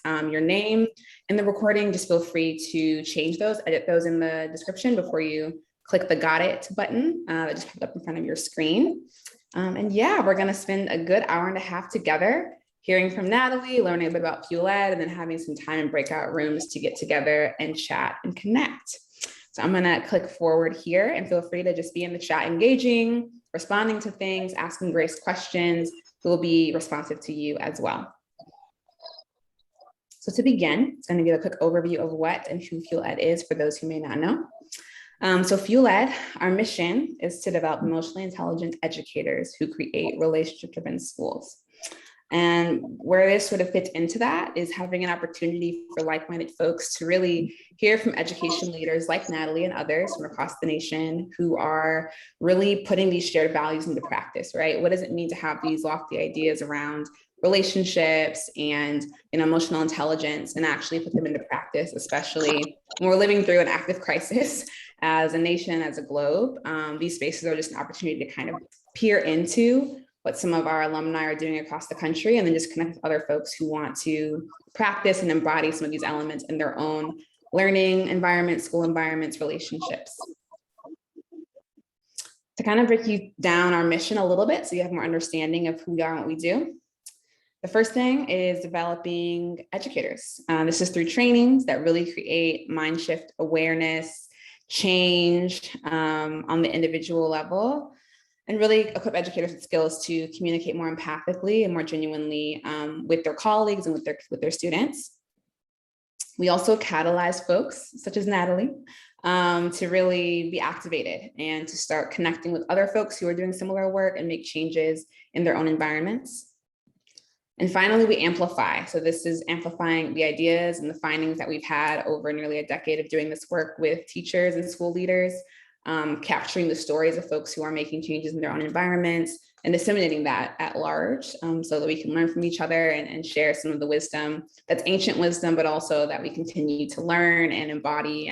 your name in the recording, just feel free to change those, edit those in the description before you click the Got It button that just popped up in front of your screen. And yeah, we're gonna spend a good hour and a half together, hearing from Natalie, learning a bit about Fuel Ed, and then having some time in breakout rooms to get together and chat and connect. So I'm gonna click forward here and feel free to just be in the chat engaging, responding to things, asking Grace questions. We'll be responsive to you as well. So to begin, I'm gonna give a quick overview of what and who Fuel Ed is for those who may not know. So Fuel Ed, our mission is to develop emotionally intelligent educators who create relationship-driven schools. And where this sort of fits into that is having an opportunity for like-minded folks to really hear from education leaders like Natalie and others from across the nation who are really putting these shared values into practice, right? What does it mean to have these lofty ideas around relationships and emotional intelligence and actually put them into practice, especially when we're living through an active crisis as a nation, as a globe. These spaces are just an opportunity to kind of peer into what some of our alumni are doing across the country, and then just connect with other folks who want to practice and embody some of these elements in their own learning environments, school environments, relationships. To kind of break you down our mission a little bit so you have more understanding of who we are and what we do. The first thing is developing educators. This is through trainings that really create mind shift awareness, change on the individual level, and really equip educators with skills to communicate more empathically and more genuinely with their colleagues and with their students. We also catalyze folks such as Natalie to really be activated and to start connecting with other folks who are doing similar work and make changes in their own environments. And finally, we amplify. So this is amplifying the ideas and the findings that we've had over nearly a decade of doing this work with teachers and school leaders, capturing the stories of folks who are making changes in their own environments and disseminating that at large so that we can learn from each other and share some of the wisdom that's ancient wisdom, but also that we continue to learn and embody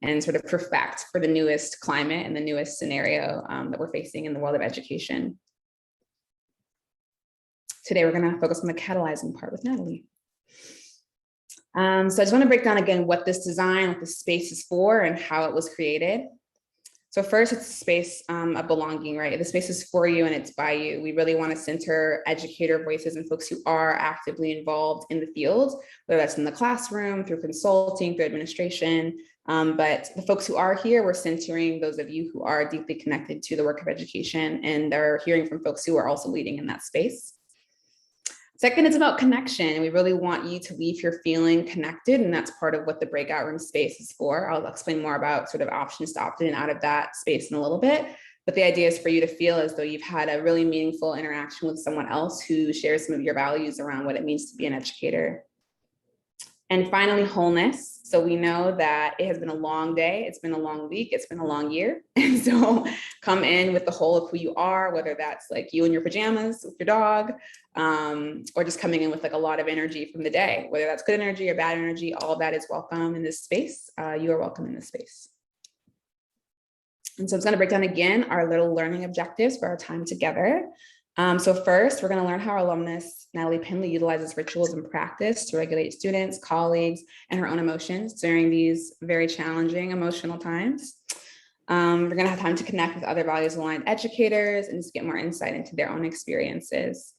and sort of perfect for the newest climate and the newest scenario that we're facing in the world of education. Today, we're going to focus on the catalyzing part with Natalie. So I just want to break down again what this design, what this space is for and how it was created. So first, it's a space of belonging, right? The space is for you and it's by you. We really want to center educator voices and folks who are actively involved in the field, whether that's in the classroom, through consulting, through administration. But the folks who are here, we're centering those of you who are deeply connected to the work of education and are hearing from folks who are also leading in that space. Second, it's about connection. We really want you to leave here feeling connected, and that's part of what the breakout room space is for. I'll explain more about sort of options to opt in and out of that space in a little bit, but the idea is for you to feel as though you've had a really meaningful interaction with someone else who shares some of your values around what it means to be an educator. And finally, wholeness. So we know that it has been a long day, it's been a long week, it's been a long year. And so come in with the whole of who you are, whether that's like you in your pajamas with your dog, or just coming in with like a lot of energy from the day, whether that's good energy or bad energy, all of that is welcome in this space. You are welcome in this space. And so I'm going to break down again our little learning objectives for our time together. So first, we're going to learn how our alumnus, Natalie Pendley, utilizes rituals and practice to regulate students, colleagues, and her own emotions during these very challenging emotional times. We're going to have time to connect with other values-aligned educators and just get more insight into their own experiences.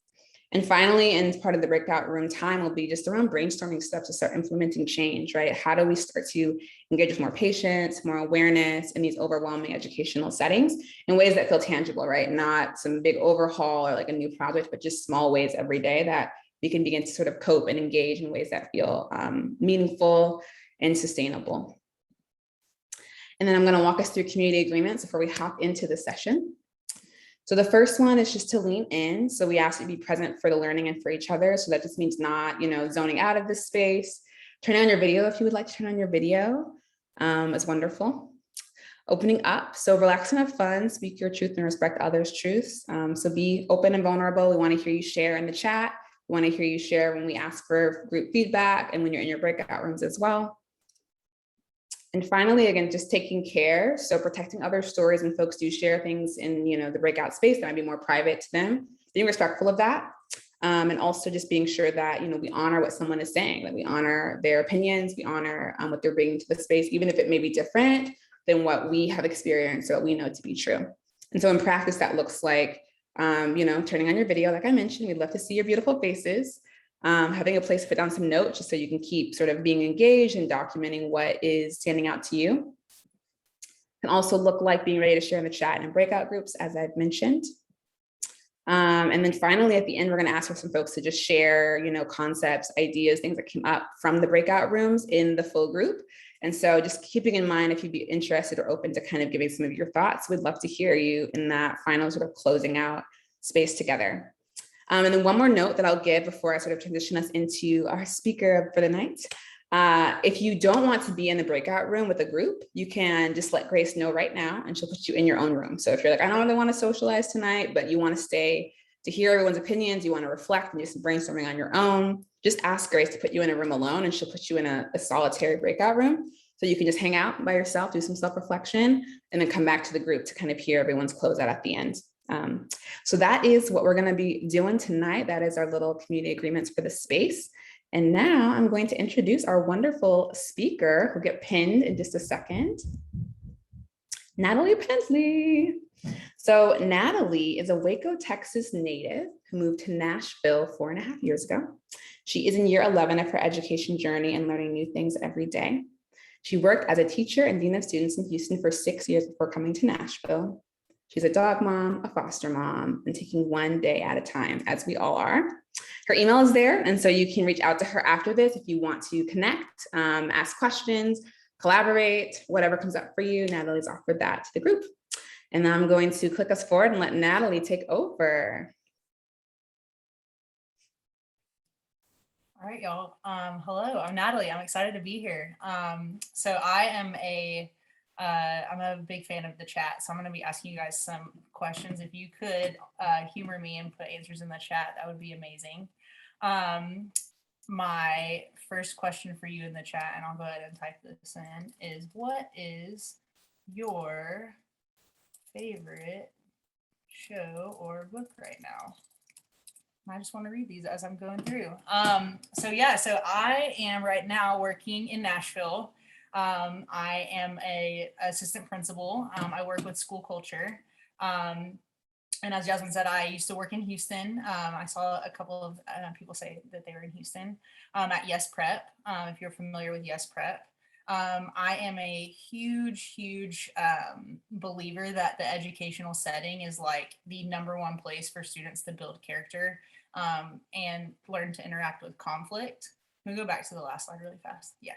And finally, and part of the breakout room time will be just around brainstorming steps to start implementing change, right? How do we start to engage with more patience, more awareness in these overwhelming educational settings in ways that feel tangible, right? Not some big overhaul or like a new project, but just small ways every day that we can begin to sort of cope and engage in ways that feel meaningful and sustainable. And then I'm going to walk us through community agreements before we hop into the session. So the first one is just to lean in. So we ask you to be present for the learning and for each other. So that just means not, zoning out of this space. Turn on your video if you would like to turn on your video. It's wonderful. Opening up. So relax and have fun. Speak your truth and respect others' truths. So be open and vulnerable. We want to hear you share in the chat. We want to hear you share when we ask for group feedback and when you're in your breakout rooms as well. And finally, again, just taking care. So protecting other stories when folks do share things in, the breakout space that might be more private to them, being respectful of that. And also just being sure that, we honor what someone is saying, that we honor their opinions, we honor what they're bringing to the space, even if it may be different than what we have experienced or what we know to be true. And so in practice, that looks like, turning on your video, like I mentioned, we'd love to see your beautiful faces, having a place to put down some notes just so you can keep sort of being engaged and documenting what is standing out to you. Can also look like being ready to share in the chat and in breakout groups, as I've mentioned. And then finally, at the end, we're going to ask for some folks to just share, concepts, ideas, things that came up from the breakout rooms in the full group. And so just keeping in mind, if you'd be interested or open to kind of giving some of your thoughts, we'd love to hear you in that final sort of closing out space together. And then one more note that I'll give before I sort of transition us into our speaker for the night. If you don't want to be in the breakout room with a group, you can just let Grace know right now and she'll put you in your own room. So if you're like, I don't really want to socialize tonight, but you want to stay to hear everyone's opinions, you want to reflect and just brainstorming on your own, just ask Grace to put you in a room alone and she'll put you in a solitary breakout room. So you can just hang out by yourself, do some self-reflection, and then come back to the group to kind of hear everyone's closeout at the end. So that is what we're going to be doing tonight. That is our little community agreements for the space. And now I'm going to introduce our wonderful speaker who'll get pinned in just a second, Natalie Pendley. So Natalie is a Waco, Texas native who moved to Nashville 4.5 years ago. She is in year 11 of her education journey and learning new things every day. She worked as a teacher and dean of students in Houston for 6 years before coming to Nashville. She's a dog mom, a foster mom, and taking one day at a time, as we all are. Her email is there, and so you can reach out to her after this if you want to connect, ask questions, collaborate, whatever comes up for you. Natalie's offered that to the group. And I'm going to click us forward and let Natalie take over. All right, y'all. Hello, I'm Natalie. I'm excited to be here. So I'm a big fan of the chat, so I'm going to be asking you guys some questions. If you could humor me and put answers in the chat, that would be amazing. My first question for you in the chat, and I'll go ahead and type this in, is what is your favorite show or book right now? I just want to read these as I'm going through. So I am right now working in Nashville. I am a assistant principal. I work with school culture. And as Jasmine said, I used to work in Houston. I saw a couple of people say that they were in Houston at Yes Prep, if you're familiar with Yes Prep. I am a huge believer that the educational setting is like the #1 place for students to build character and learn to interact with conflict. Can we go back to the last slide really fast? Yeah.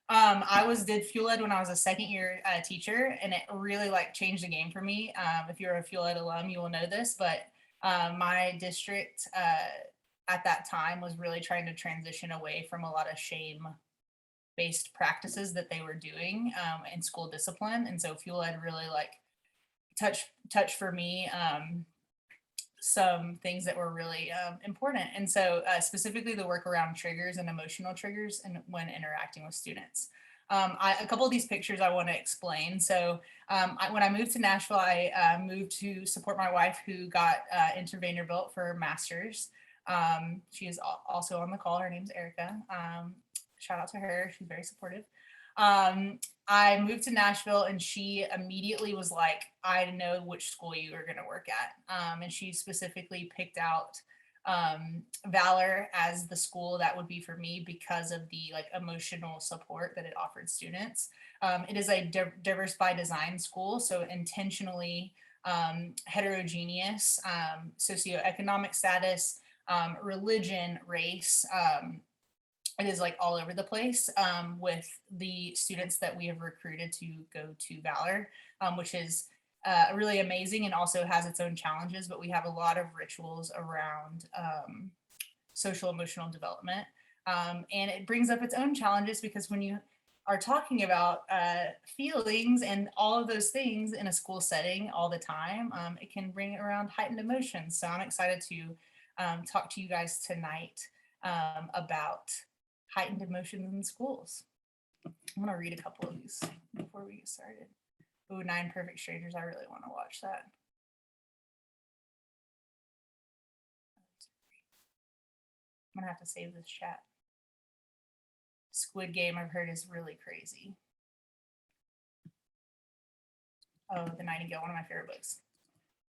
I did fuel ed when I was a second year teacher, and it really changed the game for me. If you're a fuel ed alum, you will know this, but my district at that time was really trying to transition away from a lot of shame-based practices that they were doing in school discipline. And so fuel ed really touched for me some things that were really important. And so specifically the work around triggers and emotional triggers and when interacting with students. A couple of these pictures I want to explain. So when I moved to Nashville, I moved to support my wife who got into Vanderbilt for a master's. She is also on the call. Her name's Erica. Shout out to her. She's very supportive. I moved to Nashville and she immediately was like, I know which school you are going to work at. And she specifically picked out Valor as the school that would be for me because of the emotional support that it offered students. It is a diverse by design school, so intentionally heterogeneous, socioeconomic status, religion, race, it is all over the place with the students that we have recruited to go to Valor, which is really amazing and also has its own challenges, but we have a lot of rituals around social emotional development. And it brings up its own challenges because when you are talking about feelings and all of those things in a school setting all the time, it can bring around heightened emotions. So I'm excited to talk to you guys tonight about heightened emotions in schools. I'm going to read a couple of these before we get started. Ooh, 9 Perfect Strangers. I really want to watch that. I'm gonna have to save this chat. Squid Game, I've heard, is really crazy. Oh, The Nightingale, one of my favorite books.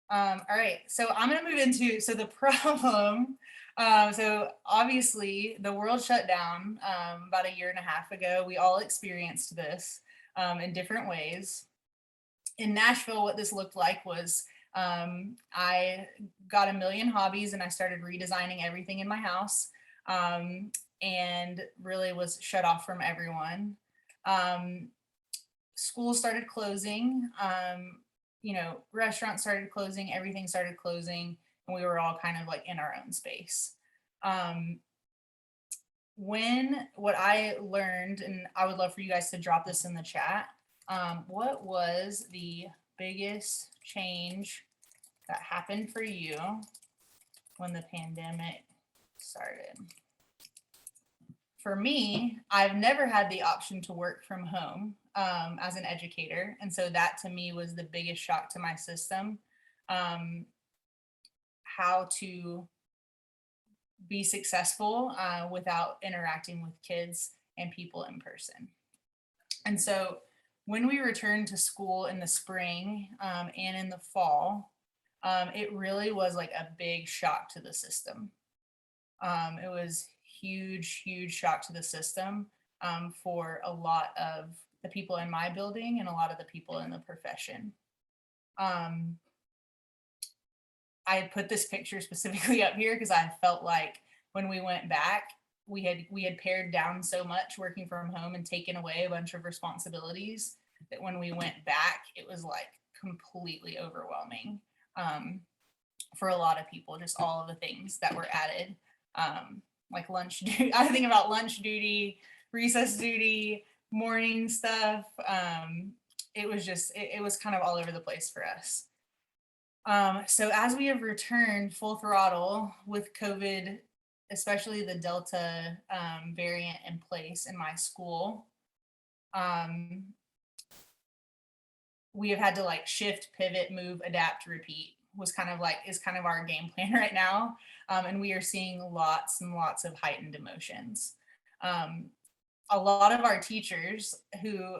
All right, so I'm gonna move into, so the problem, so obviously the world shut down about a year and a half ago. We all experienced this in different ways. In Nashville, what this looked like was I got a million hobbies and I started redesigning everything in my house, and really was shut off from everyone. Schools started closing, restaurants started closing, everything started closing, and we were all kind of like in our own space. What I learned, and I would love for you guys to drop this in the chat, what was the biggest change that happened for you when the pandemic started? For me, I've never had the option to work from home as an educator. And so that to me was the biggest shock to my system. How to be successful without interacting with kids and people in person. And so when we returned to school in the spring and in the fall, it really was like a big shock to the system. It was huge shock to the system for a lot of the people in my building and a lot of the people in the profession. I put this picture specifically up here because I felt like when we went back, we had pared down so much working from home and taken away a bunch of responsibilities that when we went back, it was like completely overwhelming for a lot of people, just all of the things that were added. Like lunch duty. I think about lunch duty, recess duty, morning stuff. It was kind of all over the place for us. So as we have returned full throttle with COVID, especially the Delta variant in place in my school, we have had to like shift, pivot, move, adapt, repeat is kind of our game plan right now. And we are seeing lots and lots of heightened emotions. A lot of our teachers who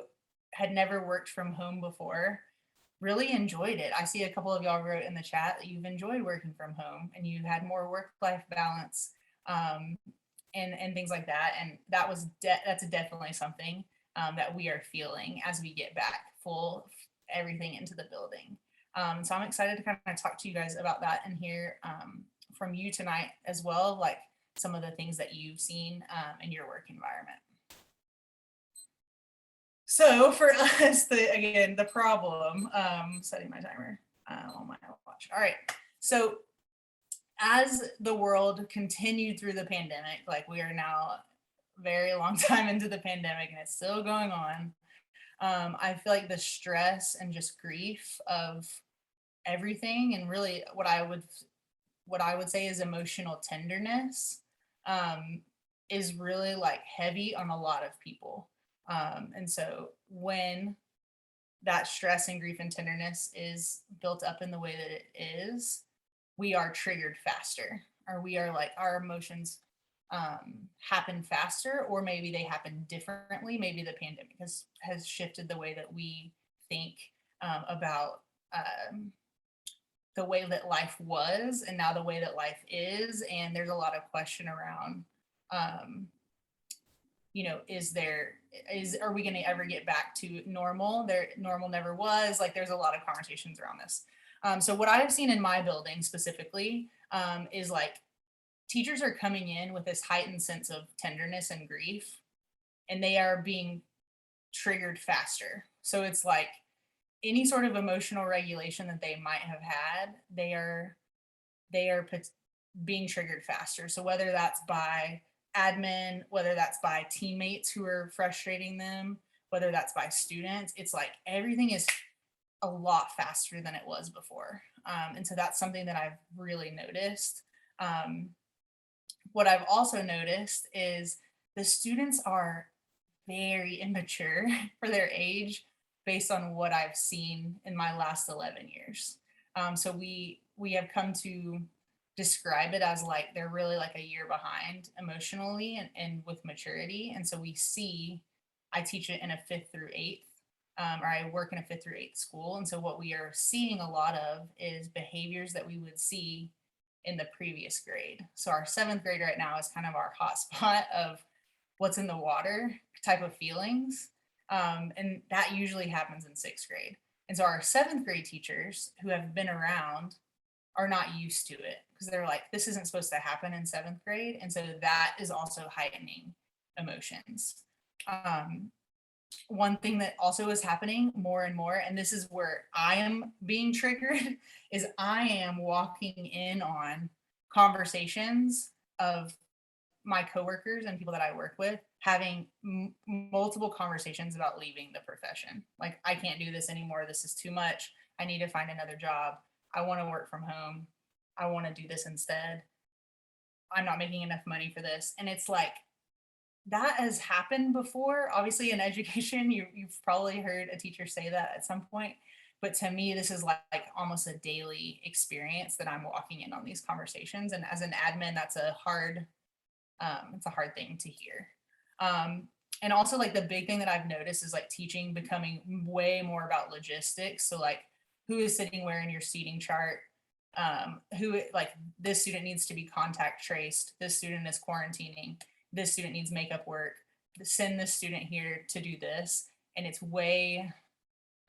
had never worked from home before really enjoyed it. I see a couple of y'all wrote in the chat that you've enjoyed working from home and you've had more work-life balance and things like that. And that's definitely something that we are feeling as we get back full everything into the building. So I'm excited to kind of talk to you guys about that and hear from you tonight as well, like some of the things that you've seen in your work environment. So for us, the problem, setting my timer on my watch. All right. So as the world continued through the pandemic, like we are now a very long time into the pandemic and it's still going on. I feel like the stress and just grief of everything, and really what I would say is emotional tenderness, is really like heavy on a lot of people. And so when that stress and grief and tenderness is built up in the way that it is, we are triggered faster, or we are like, our emotions happen faster, or maybe they happen differently. Maybe the pandemic has shifted the way that we think about the way that life was and now the way that life is. And there's a lot of question around, are we going to ever get back to normal? Normal never was. Like, there's a lot of conversations around this. So what I've seen in my building specifically is like teachers are coming in with this heightened sense of tenderness and grief, and they are being triggered faster. So it's like any sort of emotional regulation that they might have had, they are being triggered faster. So whether that's by admin, whether that's by teammates who are frustrating them, whether that's by students, it's like everything is a lot faster than it was before. And so that's something that I've really noticed. What I've also noticed is the students are very immature for their age based on what I've seen in my last 11 years. So we have come to describe it as like they're really like a year behind emotionally and with maturity. And so we see, I teach it in a 5th through 8th, or I work in a 5th through 8th school. And so what we are seeing a lot of is behaviors that we would see in the previous grade. So our 7th grade right now is kind of our hot spot of what's in the water type of feelings. And that usually happens in 6th grade. And so our 7th grade teachers who have been around are not used to it because they're like, this isn't supposed to happen in 7th grade. And so that is also heightening emotions. One thing that also is happening more and more, and this is where I am being triggered, is I am walking in on conversations of my coworkers and people that I work with having multiple conversations about leaving the profession. Like, I can't do this anymore. This is too much. I need to find another job. I want to work from home. I want to do this instead. I'm not making enough money for this. And it's like, that has happened before. Obviously in education, you've probably heard a teacher say that at some point. But to me, this is like almost a daily experience that I'm walking in on these conversations. And as an admin, that's a hard thing to hear. And also, like, the big thing that I've noticed is like teaching becoming way more about logistics. So like, who is sitting where in your seating chart? Who, like, this student needs to be contact traced. This student is quarantining. This student needs makeup work. Send this student here to do this. And it's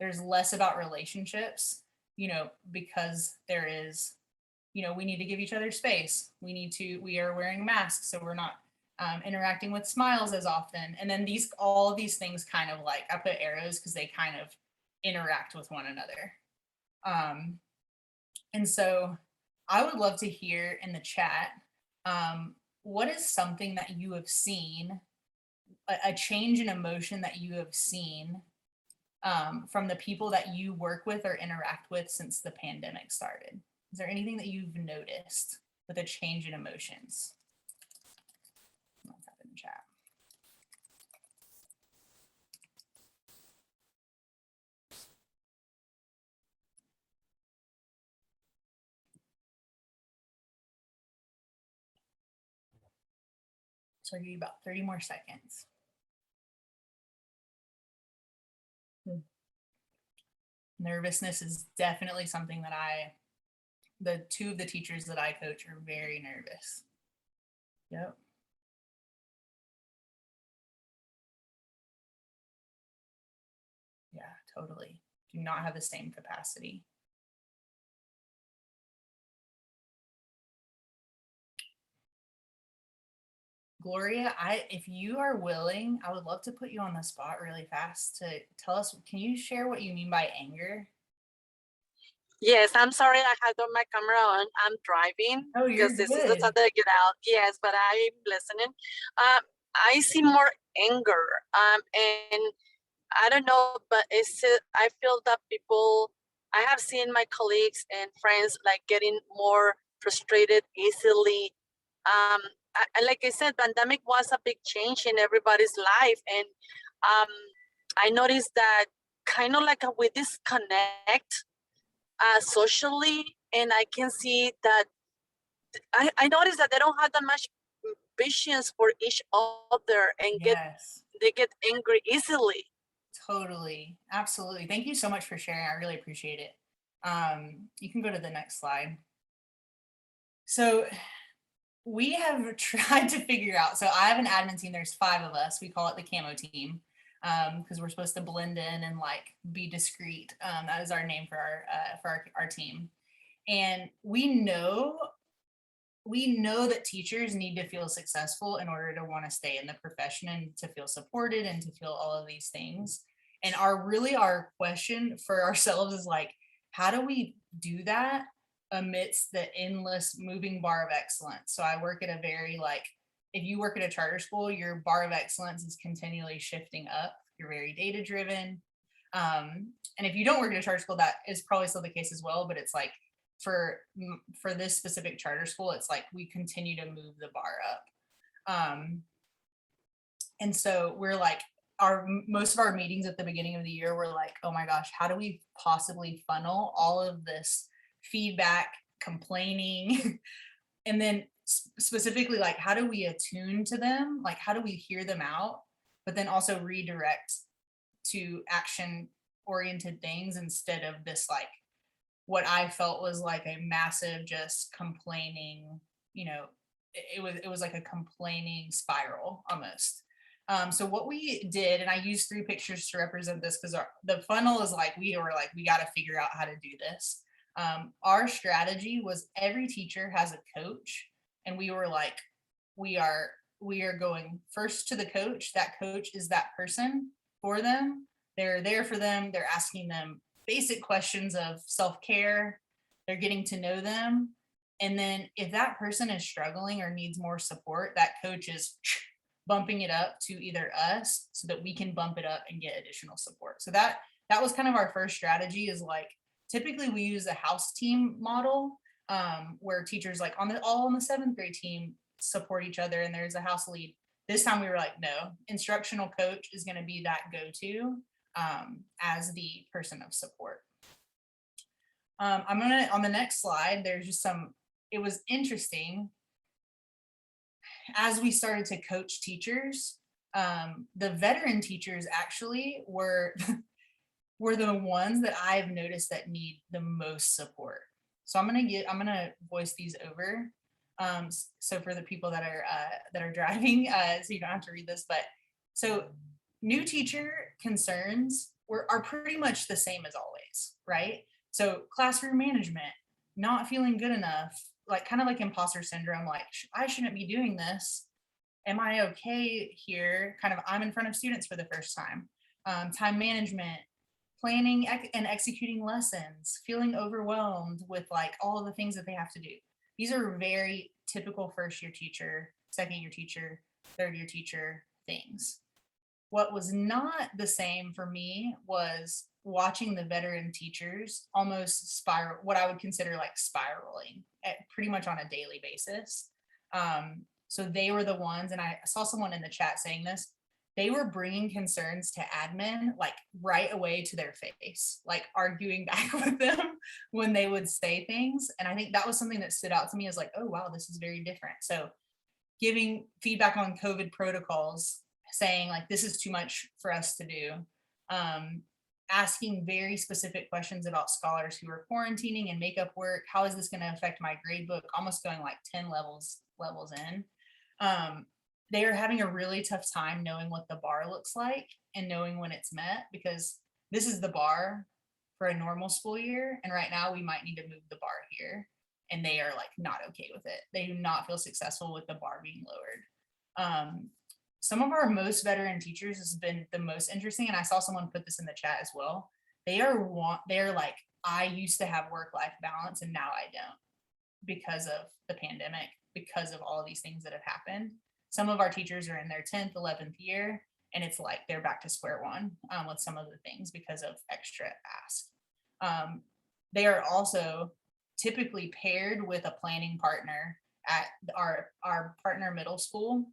there's less about relationships, because there is, we need to give each other space. We are wearing masks, so we're not interacting with smiles as often. And then all of these things kind of like, I put arrows because they kind of interact with one another. And so I would love to hear in the chat, what is something that you have seen, a change in emotion that you have seen from the people that you work with or interact with since the pandemic started? Is there anything that you've noticed with a change in emotions? Let's have it in the chat. So I'll give you about 30 more seconds. Nervousness is definitely something that the 2 of the teachers that I coach are very nervous. Yep. Yeah, totally. Do not have the same capacity. Gloria, if you are willing, I would love to put you on the spot really fast to tell us, can you share what you mean by anger? Yes, I'm sorry I had on my camera on. I'm driving You're because this is the good. time that I get out. Yes, but I'm listening. I see more anger. And I don't know, but I feel that I have seen my colleagues and friends like getting more frustrated easily. Like I said, pandemic was a big change in everybody's life. And I noticed that kind of like we disconnect socially, and I can see that I noticed that they don't have that much patience for each other and they get angry easily. Totally. Absolutely. Thank you so much for sharing. I really appreciate it. You can go to the next slide. So we have tried to figure out, so I have an admin team, there's 5 of us. We call it the Camo Team because we're supposed to blend in and like be discreet. That is our name for our team. And we know that teachers need to feel successful in order to want to stay in the profession and to feel supported and to feel all of these things. And our question for ourselves is like, how do we do that amidst the endless moving bar of excellence? So I work at a very if you work at a charter school, your bar of excellence is continually shifting up. You're very data driven. And if you don't work at a charter school, that is probably still the case as well. But it's like, for this specific charter school, it's like we continue to move the bar up. And so we're like, most of our meetings at the beginning of the year, we're like, oh my gosh, how do we possibly funnel all of this feedback, complaining, and then specifically, like, how do we attune to them? Like, how do we hear them out, but then also redirect to action oriented things instead of this, like, what I felt was like a massive just complaining, you know, it was like a complaining spiral almost. So what we did, and I used 3 pictures to represent this because the funnel is like, we were like, we got to figure out how to do this. Our strategy was every teacher has a coach, and we were like, we are going first to the coach. That coach is that person for them. They're there for them. They're asking them basic questions of self-care. They're getting to know them. And then if that person is struggling or needs more support, that coach is bumping it up to either us so that we can bump it up and get additional support. So that was kind of our first strategy, is like, typically we use a house team model, where teachers like all on the 7th grade team support each other and there's a house lead. This time we were like, no, instructional coach is going to be that go-to as the person of support. I'm gonna, on the next slide, there's just it was interesting as we started to coach teachers. The veteran teachers actually were the ones that I've noticed that need the most support. So I'm gonna voice these over. So for the people that are driving, so you don't have to read this, but so new teacher concerns are pretty much the same as always, right? So classroom management, not feeling good enough, like kind of like imposter syndrome, like I shouldn't be doing this. Am I okay here? Kind of, I'm in front of students for the first time. Time management, planning and executing lessons, feeling overwhelmed with like all of the things that they have to do. These are very typical first year teacher, second year teacher, third year teacher things. What was not the same for me was watching the veteran teachers almost spiral, what I would consider like spiraling pretty much on a daily basis. So they were the ones, and I saw someone in the chat saying this, they were bringing concerns to admin like right away to their face, like arguing back with them when they would say things. And I think that was something that stood out to me as like, oh, wow, this is very different. So giving feedback on COVID protocols, saying like, this is too much for us to do. Asking very specific questions about scholars who are quarantining and makeup work. How is this going to affect my grade book? Almost going like 10 levels in. They are having a really tough time knowing what the bar looks like and knowing when it's met, because this is the bar for a normal school year. And right now we might need to move the bar here. And they are like not okay with it. They do not feel successful with the bar being lowered. Some of our most veteran teachers has been the most interesting. And I saw someone put this in the chat as well. They're like, I used to have work-life balance and now I don't, because of the pandemic, because of all of these things that have happened. Some of our teachers are in their 10th, 11th year, and it's like they're back to square one with some of the things because of extra ask. They are also typically paired with a planning partner at our partner middle school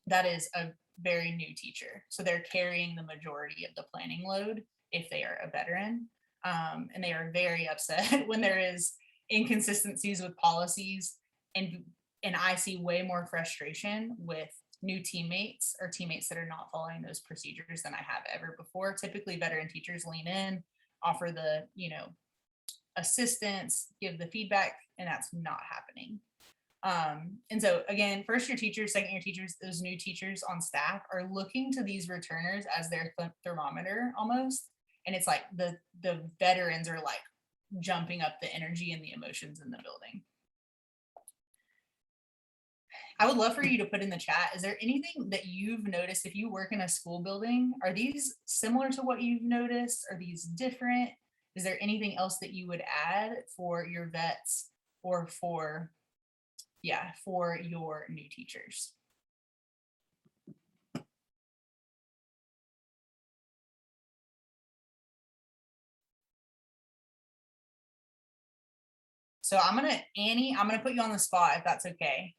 that is a very new teacher. So they're carrying the majority of the planning load if they are a veteran. And they are very upset when there is inconsistencies with policies, and I see way more frustration with new teammates or teammates that are not following those procedures than I have ever before. Typically veteran teachers lean in, offer the, assistance, give the feedback, and that's not happening. And so again, first year teachers, second year teachers, those new teachers on staff are looking to these returners as their thermometer almost. And it's like the veterans are like jumping up the energy and the emotions in the building. I would love for you to put in the chat, is there anything that you've noticed if you work in a school building? Are these similar to what you've noticed? Are these different? Is there anything else that you would add for your vets or for your new teachers? So Annie, I'm gonna put you on the spot if that's okay.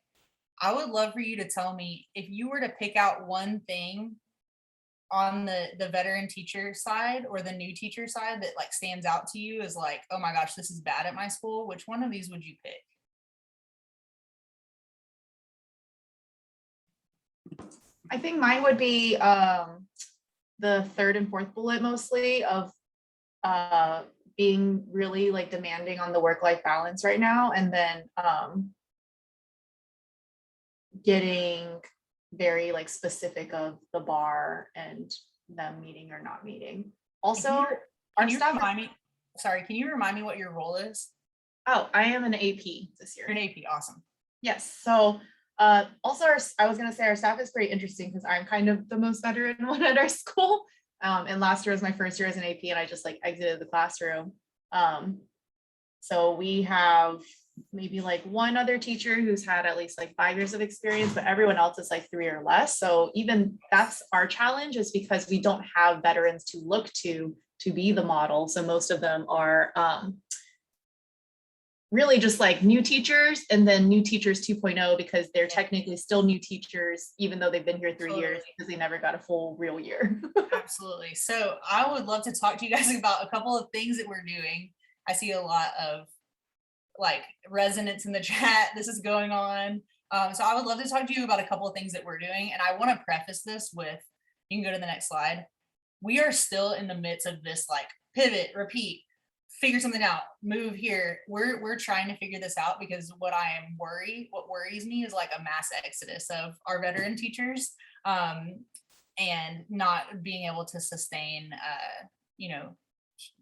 I would love for you to tell me if you were to pick out one thing on the veteran teacher side or the new teacher side that like stands out to you as like, oh my gosh, this is bad at my school. Which one of these would you pick? I think mine would be the third and fourth bullet mostly of being really like demanding on the work-life balance right now, and then getting very like specific of the bar and them meeting or not meeting. Also, our staff. Can you remind me what your role is? Oh, I am an AP this year. You're an AP, awesome. Yes. So also I was gonna say our staff is pretty interesting because I'm kind of the most veteran one at our school. And last year was my first year as an AP and I just like exited the classroom. So we have maybe like one other teacher who's had at least like 5 years of experience, but everyone else is like 3 or less. So even that's our challenge, is because we don't have veterans to look to be the model. So most of them are really just like new teachers, and then new teachers 2.0 because they're technically still new teachers, even though they've been here 3 years because they never got a full real year. Absolutely. So I would love to talk to you guys about a couple of things that we're doing. I see a lot of like resonance in the chat. This is going on. So I would love to talk to you about a couple of things that we're doing. And I want to preface this with, you can go to the next slide. We are still in the midst of this like pivot, repeat, figure something out, move here. We're trying to figure this out because what worries me is like a mass exodus of our veteran teachers and not being able to sustain,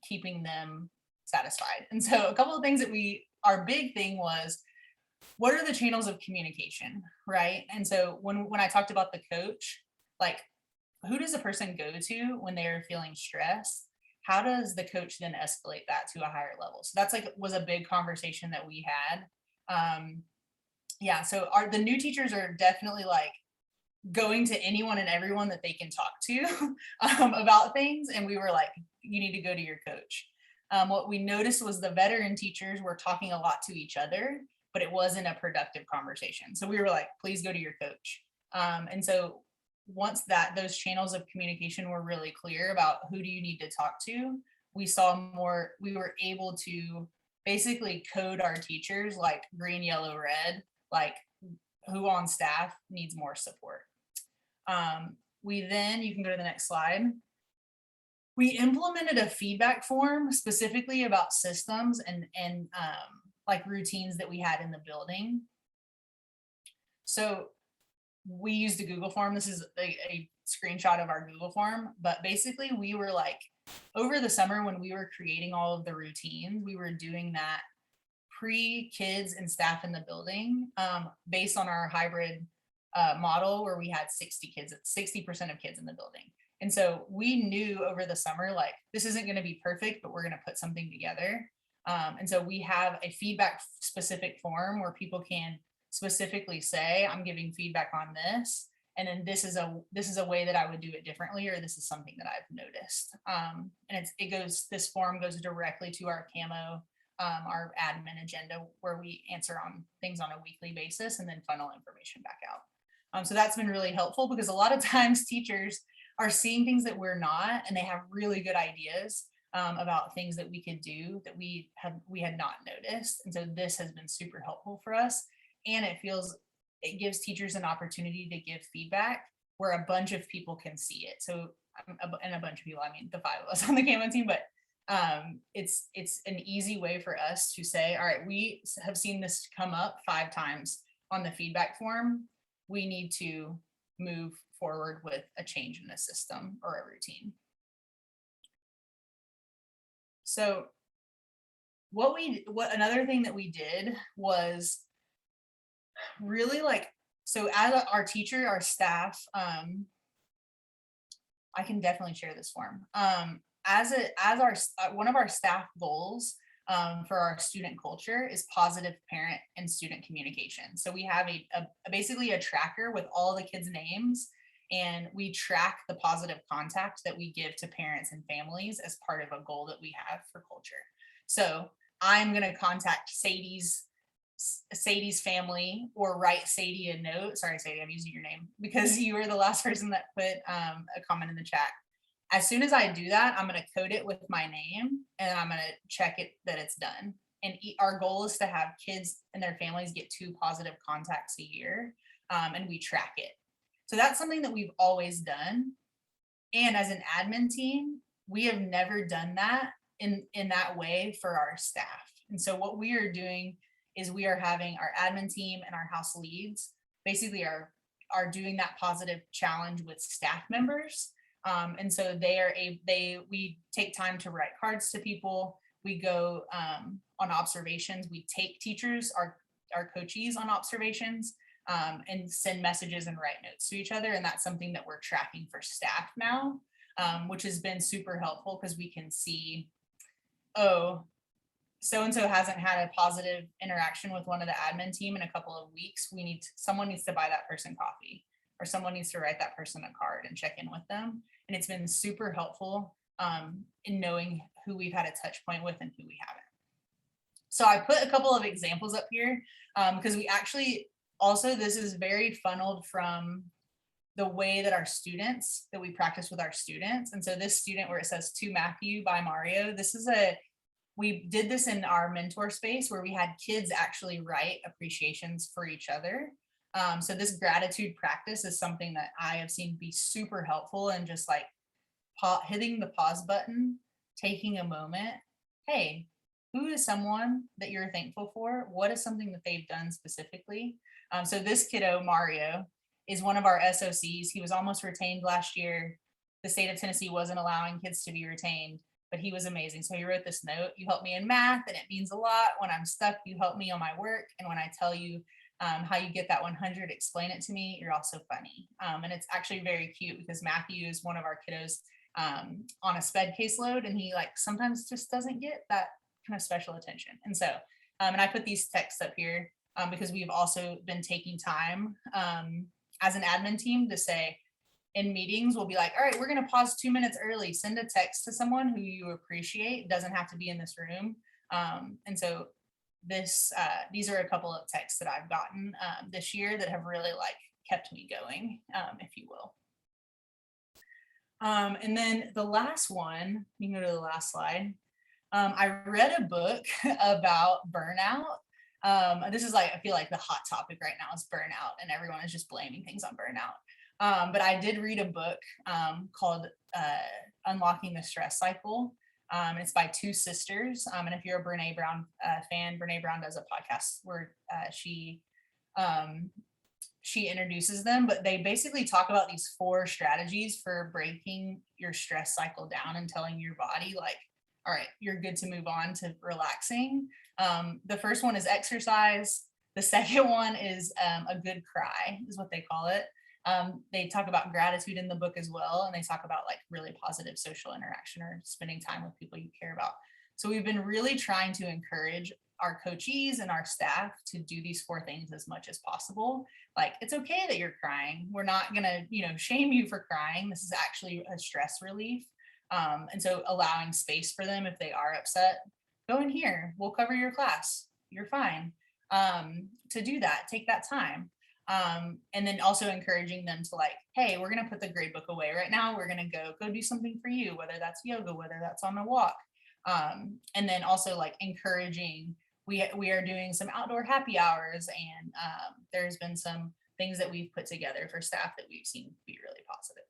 keeping them satisfied. And so a couple of things that our big thing was, what are the channels of communication, right? And so when I talked about the coach, like who does a person go to when they're feeling stressed? How does the coach then escalate that to a higher level? So that's was a big conversation that we had. So the new teachers are definitely like going to anyone and everyone that they can talk to about things. And we were like, you need to go to your coach. What we noticed was the veteran teachers were talking a lot to each other, but it wasn't a productive conversation. So we were like, please go to your coach. And so once those channels of communication were really clear about who do you need to talk to, we were able to basically code our teachers like green, yellow, red, like who on staff needs more support. You can go to the next slide. We implemented a feedback form specifically about systems and like routines that we had in the building. So we used a Google form. This is a screenshot of our Google form, but basically we were like, over the summer when we were creating all of the routines, we were doing that pre-kids and staff in the building based on our hybrid model where we had 60% of kids in the building. And so we knew over the summer, like, this isn't going to be perfect, but we're going to put something together. And so we have a feedback specific form where people can specifically say, I'm giving feedback on this. And then this is a way that I would do it differently, or this is something that I've noticed. And this form goes directly to our Camo, our admin agenda, where we answer on things on a weekly basis and then funnel information back out. So that's been really helpful because a lot of times teachers are seeing things that we're not, and they have really good ideas about things that we could do that we had not noticed. And so this has been super helpful for us. And it gives teachers an opportunity to give feedback where a bunch of people can see it. So, and a bunch of people, I mean, the 5 of us on the Camo team, but it's an easy way for us to say, all right, we have seen this come up 5 times on the feedback form. We need to move forward with a change in the system or a routine. So another thing that we did was really so as our teacher, our staff, I can definitely share this form. One of our staff goals for our student culture is positive parent and student communication. So we have basically a tracker with all the kids' names, and we track the positive contact that we give to parents and families as part of a goal that we have for culture. So I'm going to contact Sadie's family or write Sadie a note. Sorry, Sadie, I'm using your name because you were the last person that put a comment in the chat. As soon as I do that, I'm going to code it with my name and I'm going to check it that it's done. And our goal is to have kids and their families get 2 positive contacts a year, and we track it. So that's something that we've always done. And as an admin team, we have never done that in that way for our staff. And so what we are doing is we are having our admin team and our house leads basically are doing that positive challenge with staff members. And so we take time to write cards to people. We go on observations. We take teachers, our coachees on observations, and send messages and write notes to each other. And that's something that we're tracking for staff now, which has been super helpful because we can see, oh, so-and-so hasn't had a positive interaction with one of the admin team in a couple of weeks. Someone needs to buy that person coffee, or someone needs to write that person a card and check in with them. And it's been super helpful in knowing who we've had a touch point with and who we haven't. So I put a couple of examples up here because we actually also, this is very funneled from the way that we practice with our students. And so this student where it says to Matthew by Mario, we did this in our mentor space where we had kids actually write appreciations for each other. So this gratitude practice is something that I have seen be super helpful, and just like hitting the pause button, taking a moment. Hey, who is someone that you're thankful for? What is something that they've done specifically? So this kiddo, Mario, is one of our SOCs. He was almost retained last year. The state of Tennessee wasn't allowing kids to be retained, but he was amazing. So he wrote this note: you help me in math and it means a lot. When I'm stuck, you help me on my work. And when I tell you how you get that 100, explain it to me. You're also funny. And it's actually very cute because Matthew is one of our kiddos on a SPED caseload, and he sometimes just doesn't get that kind of special attention. And so, and I put these texts up here because we've also been taking time as an admin team to say, in meetings, we'll be like, all right, we're going to pause 2 minutes early, send a text to someone who you appreciate. It doesn't have to be in this room. And so these are a couple of texts that I've gotten this year that have really kept me going, if you will. And then the last one, you can go to the last slide. I read a book about burnout. This is I feel like the hot topic right now is burnout, and everyone is just blaming things on burnout. But I did read a book called Unlocking the Stress Cycle. It's by two sisters. And if you're a Brene Brown fan, Brene Brown does a podcast where she introduces them, but they basically talk about these 4 strategies for breaking your stress cycle down and telling your body all right, you're good to move on to relaxing. The first one is exercise. The second one is a good cry, is what they call it. They talk about gratitude in the book as well. And they talk about really positive social interaction or spending time with people you care about. So we've been really trying to encourage our coachees and our staff to do these 4 things as much as possible. It's okay that you're crying. We're not gonna, shame you for crying. This is actually a stress relief. And so allowing space for them if they are upset, go in here, we'll cover your class, you're fine. To do that, take that time. And then also encouraging them to hey, we're gonna put the grade book away right now. We're gonna go do something for you, whether that's yoga, whether that's on a walk. And then also encouraging, we are doing some outdoor happy hours, and there's been some things that we've put together for staff that we've seen be really positive.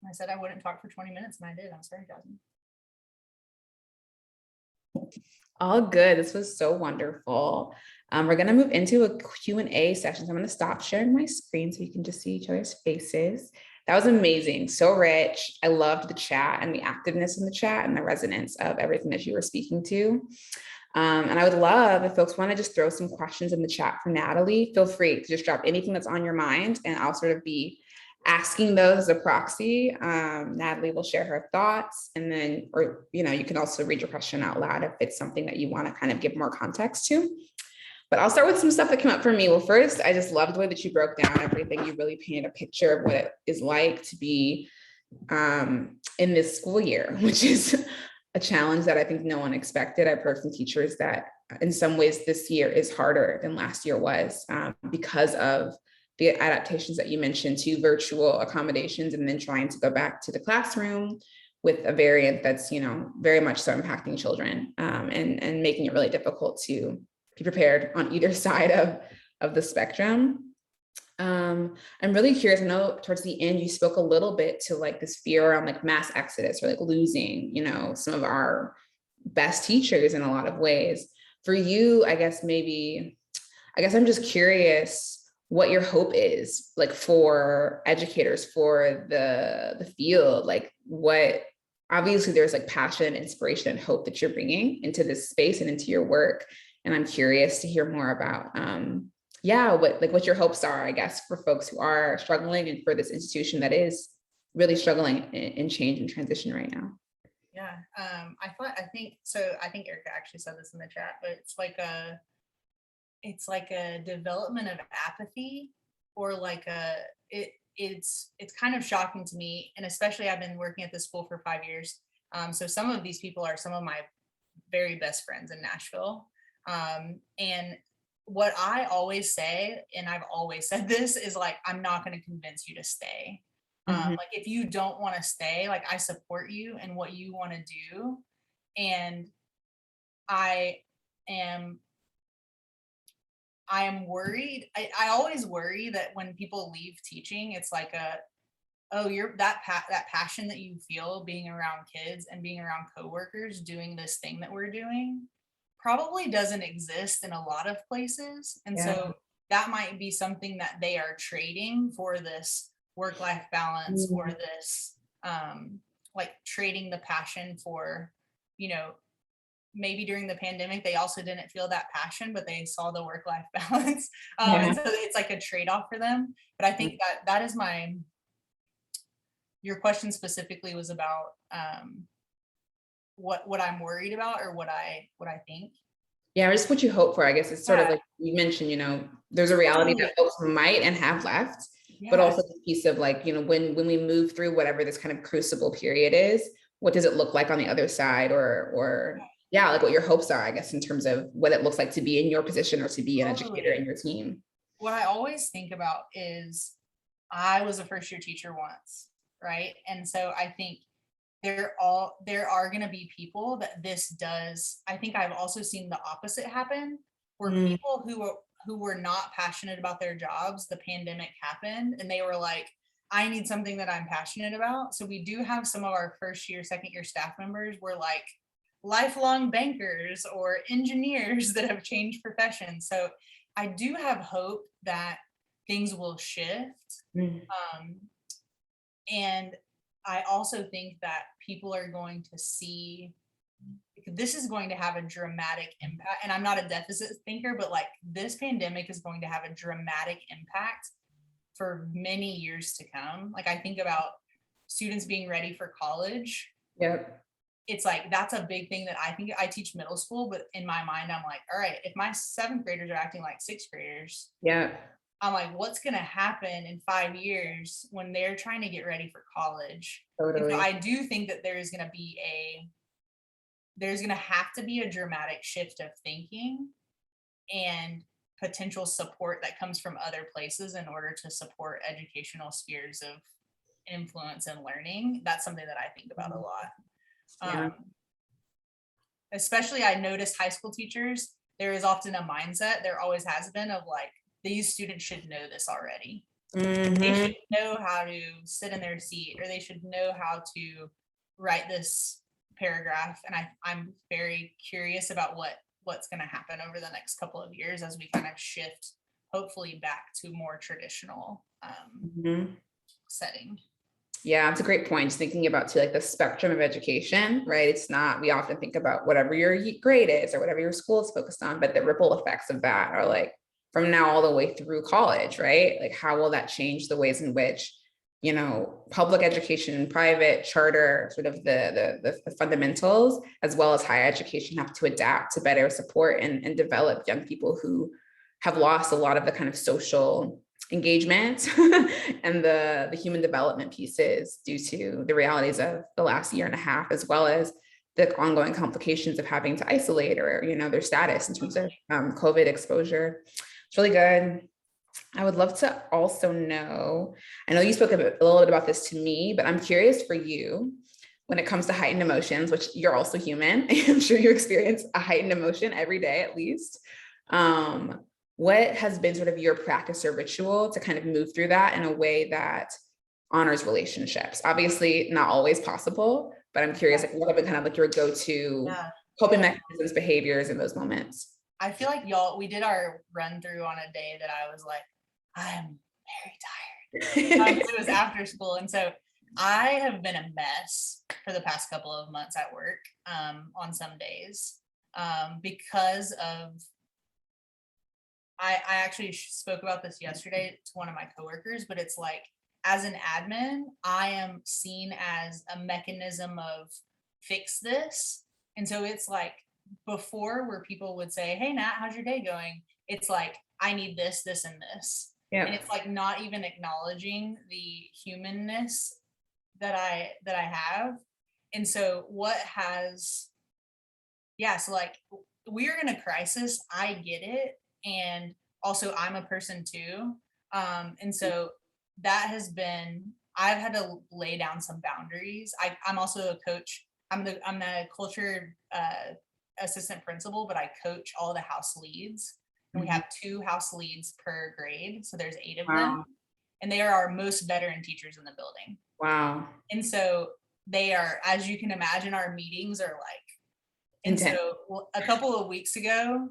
I said I wouldn't talk for 20 minutes, and I did. I'm sorry, Jasmine. All good. This was so wonderful. We're going to move into a Q&A session. So I'm going to stop sharing my screen so you can just see each other's faces. That was amazing. So rich. I loved the chat and the activeness in the chat and the resonance of everything that you were speaking to. And I would love if folks want to just throw some questions in the chat for Natalie. Feel free to just drop anything that's on your mind, and I'll sort of be asking those as a proxy. Natalie will share her thoughts, and then, or, you can also read your question out loud if it's something that you want to kind of give more context to. But I'll start with some stuff that came up for me. Well, first, I just loved the way that you broke down everything. You really painted a picture of what it is like to be in this school year, which is a challenge that I think no one expected. I've heard from teachers that in some ways this year is harder than last year was because of the adaptations that you mentioned to virtual accommodations, and then trying to go back to the classroom with a variant that's, you know, very much so impacting children, and making it really difficult to be prepared on either side of the spectrum. I'm really curious. I know towards the end you spoke a little bit to like this fear around like mass exodus or like losing, you know, some of our best teachers in a lot of ways. For you, I guess I'm just curious what your hope is like for educators, for the field. Like what, obviously there's like passion, inspiration, and hope that you're bringing into this space and into your work. And I'm curious to hear more about, what your hopes are, I guess, for folks who are struggling and for this institution that is really struggling in change and transition right now. Yeah, I think Erica actually said this in the chat, but it's like a development of apathy, or like it's kind of shocking to me, and especially I've been working at this school for 5 years. So some of these people are some of my very best friends in Nashville. And what I always say, and I've always said this, is like, I'm not going to convince you to stay. Like if you don't want to stay, like I support you and what you want to do. And I am worried. I always worry that when people leave teaching, it's like that passion that you feel being around kids and being around coworkers doing this thing that we're doing probably doesn't exist in a lot of places. And so that might be something that they are trading for this work-life balance, or this like trading the passion for, you know, maybe during the pandemic, they also didn't feel that passion, but they saw the work-life balance. And so it's like a trade-off for them. But I think that is your question specifically was about what I'm worried about, or what I think. Yeah, just what you hope for, I guess. It's sort of like you mentioned, you know, there's a reality that folks might and have left, but also the piece of like, you know, when we move through whatever this kind of crucible period is, what does it look like on the other side, or like what your hopes are, I guess, in terms of what it looks like to be in your position or to be an educator in your team. What I always think about is I was a first year teacher once, right? And so I think there are going to be people that this does. I think I've also seen the opposite happen, where people who were not passionate about their jobs, the pandemic happened and they were like, I need something that I'm passionate about. So we do have some of our first year, second year staff members were like lifelong bankers or engineers that have changed professions. So I do have hope that things will shift. And I also think that people are going to see this is going to have a dramatic impact. And I'm not a deficit thinker, but like this pandemic is going to have a dramatic impact for many years to come. Like I think about students being ready for college. Yep. It's like, that's a big thing that I think. I teach middle school, but in my mind, I'm like, all right, if my 7th graders are acting like 6th graders, I'm like, what's going to happen in 5 years when they're trying to get ready for college? Totally. So I do think that there's going to have to be a dramatic shift of thinking and potential support that comes from other places in order to support educational spheres of influence and learning. That's something that I think about a lot. Especially I noticed high school teachers, there is often a mindset, there always has been, of like, these students should know this already. They should know how to sit in their seat, or they should know how to write this paragraph. And I'm very curious about what's going to happen over the next couple of years as we kind of shift, hopefully, back to more traditional setting. Yeah, it's a great point. Just thinking about too, like the spectrum of education, right? It's not, we often think about whatever your grade is or whatever your school is focused on, but the ripple effects of that are like from now all the way through college, right? Like how will that change the ways in which, you know, public education, private, charter, sort of the fundamentals, as well as higher education, have to adapt to better support and develop young people who have lost a lot of the kind of social engagement and the human development pieces due to the realities of the last year and a half, as well as the ongoing complications of having to isolate, or, you know, their status in terms of COVID exposure. It's really good. I would love to also know, I know you spoke a little bit about this to me, but I'm curious for you, when it comes to heightened emotions, which you're also human, I'm sure you experience a heightened emotion every day at least. What has been sort of your practice or ritual to kind of move through that in a way that honors relationships? Obviously not always possible, but I'm curious, like, what have been kind of like your go-to coping mechanisms, behaviors in those moments? I feel like we did our run through on a day that I was like, I'm very tired. It was after school. And so I have been a mess for the past couple of months at work, on some days, because of, I actually spoke about this yesterday to one of my coworkers, but it's like, as an admin, I am seen as a mechanism of fix this. And so it's like, before, where people would say, hey Nat, how's your day going? It's like, I need this, this, and this. And it's like not even acknowledging the humanness that I have. And so so like, we're in a crisis, I get it. And also I'm a person too. And so that has been, I've had to lay down some boundaries. I'm also a coach. I'm the culture assistant principal, but I coach all the house leads. And we have 2 house leads per grade. So there's 8 of them. And they are our most veteran teachers in the building. Wow. And so they are, as you can imagine, our meetings are like, and so a couple of weeks ago,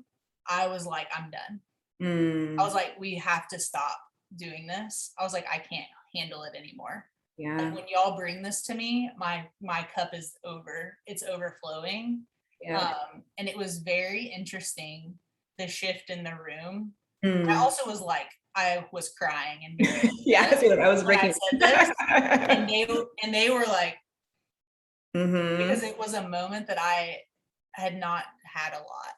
I was like, I'm done. I was like, we have to stop doing this. I was like, I can't handle it anymore. Like, when y'all bring this to me, my cup is over. It's overflowing. And it was very interesting, the shift in the room. I also was like, I was crying and very I was breaking. and they were like, because it was a moment that I had not had a lot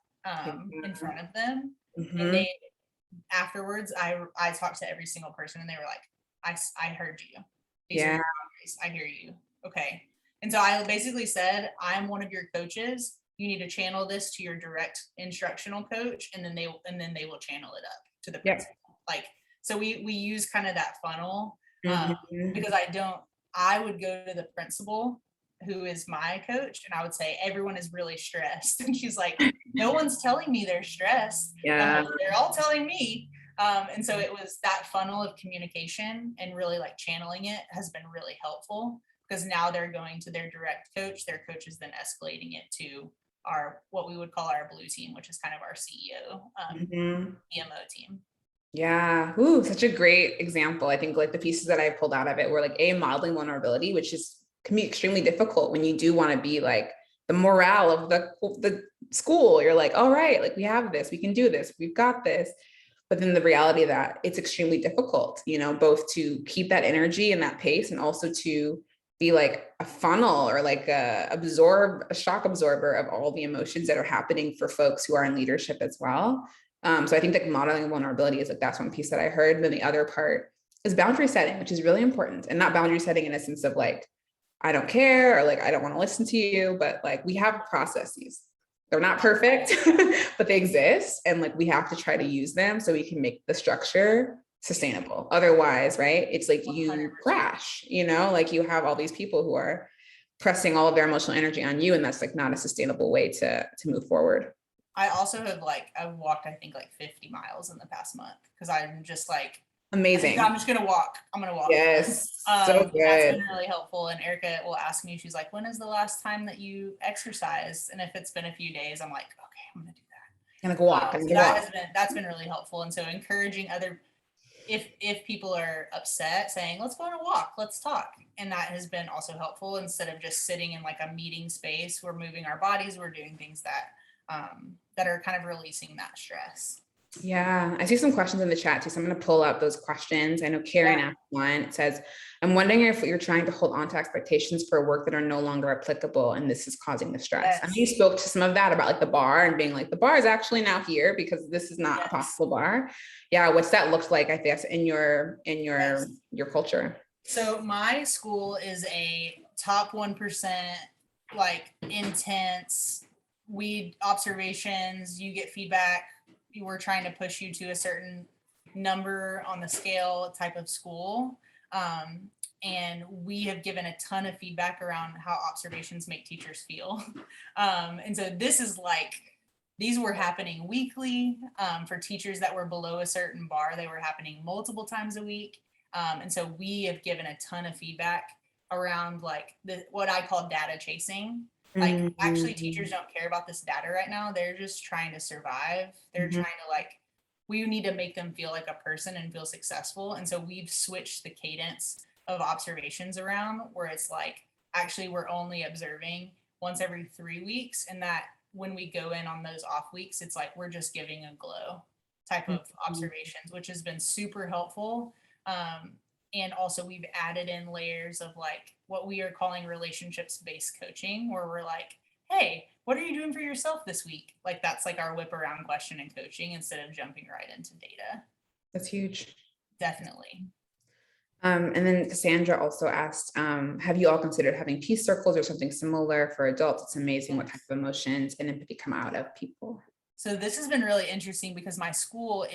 in front of them. And they, afterwards, I talked to every single person and they were like, I heard you. These are your boundaries. I hear you. Okay. And so I basically said, I'm one of your coaches. You need to channel this to your direct instructional coach, and then they will channel it up to the principal. Like, so we use kind of that funnel, because I would go to the principal, who is my coach, and I would say, everyone is really stressed. And she's like, no one's telling me they're stressed. Like, they're all telling me. And so it was that funnel of communication and really like channeling it has been really helpful, because now they're going to their direct coach. Their coach is then escalating it to what we would call our blue team, which is kind of our CEO, Camo team. Yeah. Ooh, such a great example. I think like the pieces that I pulled out of it were like modeling vulnerability, which can be extremely difficult when you do want to be like the morale of the school. You're like, all right, like we have this, we can do this, we've got this. But then the reality that it's extremely difficult, both to keep that energy and that pace, and also to be like a funnel or like a shock absorber of all the emotions that are happening for folks who are in leadership as well. So I think like modeling vulnerability is like, that's one piece that I heard. And then the other part is boundary setting, which is really important, and not boundary setting in a sense of like, I don't care, or like, I don't want to listen to you, but like, we have processes. They're not perfect, but they exist. And like, we have to try to use them so we can make the structure sustainable. Otherwise, right, it's like you 100%. crash, like you have all these people who are pressing all of their emotional energy on you, and that's like not a sustainable way to move forward. I also have I've walked, I think 50 miles in the past month, because I'm just like, amazing. I'm just gonna walk. I'm gonna walk. Yes, so good. That's been really helpful. And Erica will ask me, she's like, when is the last time that you exercised? And if it's been a few days, I'm like, okay, I'm gonna do that. And like walk. That's been really helpful. And so encouraging other, if people are upset, saying, let's go on a walk, let's talk. And that has been also helpful. Instead of just sitting in like a meeting space, we're moving our bodies, we're doing things that are kind of releasing that stress. Yeah, I see some questions in the chat too, so I'm going to pull up those questions. I know Karen asked one. It says, I'm wondering if you're trying to hold on to expectations for work that are no longer applicable, and this is causing the stress. I know you spoke to some of that about like the bar and being like, the bar is actually now here because this is not a possible bar. Yeah, what's that looked like, I guess, in your culture? So my school is a top 1%, like intense, observations, you get feedback. We're trying to push you to a certain number on the scale type of school. And we have given a ton of feedback around how observations make teachers feel. And so this is like, these were happening weekly. For teachers that were below a certain bar, they were happening multiple times a week. And so we have given a ton of feedback around like what I call data chasing. Like actually teachers don't care about this data right now. They're just trying to survive. They're trying to like, we need to make them feel like a person and feel successful. And so we've switched the cadence of observations around where it's like, actually we're only observing once every 3 weeks. And that when we go in on those off weeks, it's like, we're just giving a glow type of observations, which has been super helpful. And also we've added in layers of like what we are calling relationships-based coaching, where we're like, hey, what are you doing for yourself this week? Like that's like our whip around question and coaching instead of jumping right into data. That's huge. Definitely. And then Cassandra also asked, have you all considered having peace circles or something similar for adults? It's amazing what type of emotions and empathy come out of people. So this has been really interesting because my school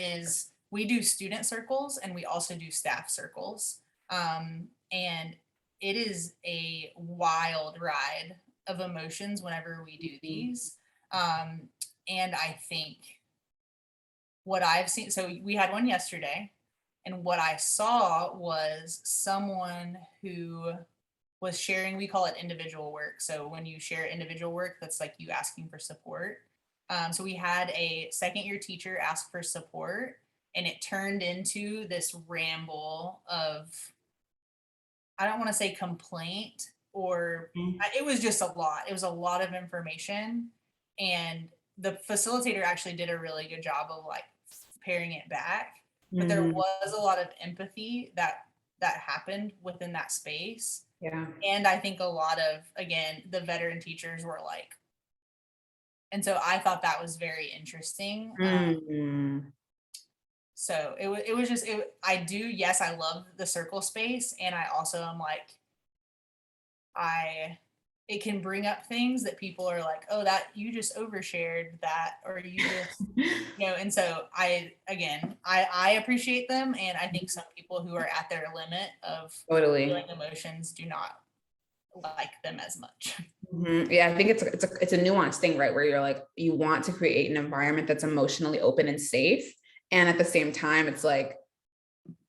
we do student circles and we also do staff circles. And it is a wild ride of emotions whenever we do these. And I think what I've seen, so we had one yesterday, and what I saw was someone who was sharing, we call it individual work. So when you share individual work, that's like you asking for support. So we had a second-year teacher ask for support, and it turned into this ramble of, I don't want to say complaint, or it was just a lot. It was a lot of information. And the facilitator actually did a really good job of like paring it back. But there was a lot of empathy that happened within that space. Yeah. And I think a lot of, again, the veteran teachers were like, and so I thought that was very interesting. So it was just, yes, I love the circle space. And I also am like, it can bring up things that people are like, oh, that you just overshared that, or you just, and so I appreciate them. And I think some people who are at their limit of feeling emotions do not like them as much. Yeah, I think it's a nuanced thing, right? Where you're like, you want to create an environment that's emotionally open and safe. And at the same time, it's like,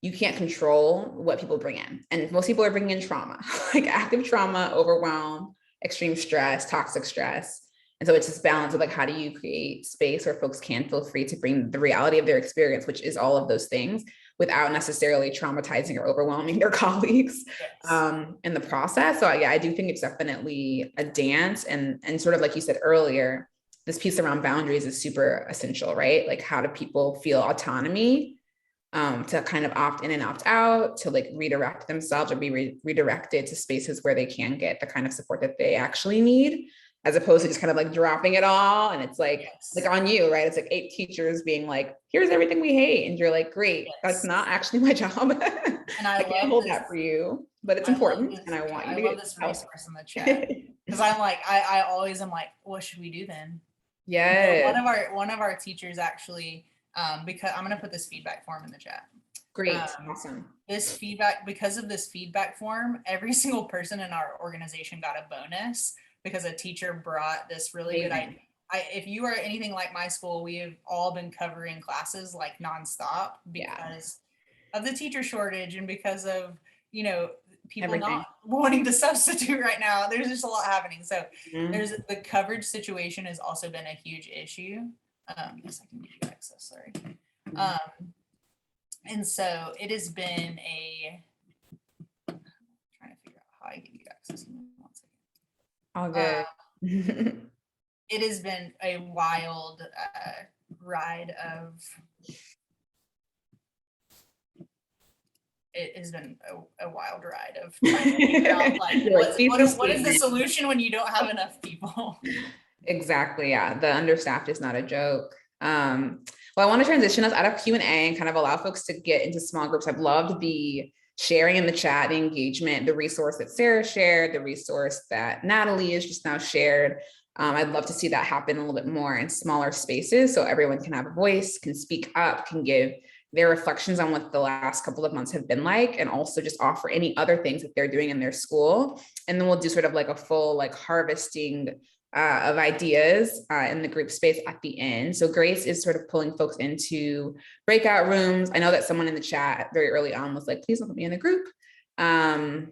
you can't control what people bring in. And most people are bringing in trauma, like active trauma, overwhelm, extreme stress, toxic stress. And so it's this balance of like, how do you create space where folks can feel free to bring the reality of their experience, which is all of those things, without necessarily traumatizing or overwhelming their colleagues in the process. So yeah, I do think it's definitely a dance, and sort of like you said earlier, this piece around boundaries is super essential, right? Like, how do people feel autonomy to kind of opt in and opt out, to like redirect themselves or be redirected to spaces where they can get the kind of support that they actually need, as opposed to just kind of like dropping it all. And it's like, like on you, right? It's like 8 teachers being like, here's everything we hate. And you're like, great, that's not actually my job. And I can't hold that for you, but it's important. And I want you to get this resource in the chat. Because I'm like, I always am like, what should we do then? Yeah. One of our teachers actually, because I'm going to put this feedback form in the chat. Great. Awesome. This feedback, because of this feedback form, every single person in our organization got a bonus because a teacher brought this really good idea. If you are anything like my school, we have all been covering classes like nonstop because of the teacher shortage and because of, people not wanting to substitute right now. There's just a lot happening. So there's the coverage situation has also been a huge issue. Yes, I can give you access, sorry. And so it has been I'm trying to figure out how I give you access. Give me 1 second. All good. It has been a wild ride of, it has been a wild ride of trying to figure out like, what is the solution when you don't have enough people? Exactly. Yeah. The understaffed is not a joke. Well, I want to transition us out of Q&A and kind of allow folks to get into small groups. I've loved the sharing in the chat, the engagement, the resource that Sarah shared, the resource that Natalie has just now shared. I'd love to see that happen a little bit more in smaller spaces so everyone can have a voice, can speak up, can give their reflections on what the last couple of months have been like, and also just offer any other things that they're doing in their school. And then we'll do sort of like a full like harvesting of ideas in the group space at the end. So Grace is sort of pulling folks into breakout rooms. I know that someone in the chat very early on was like, please don't put me in the group. And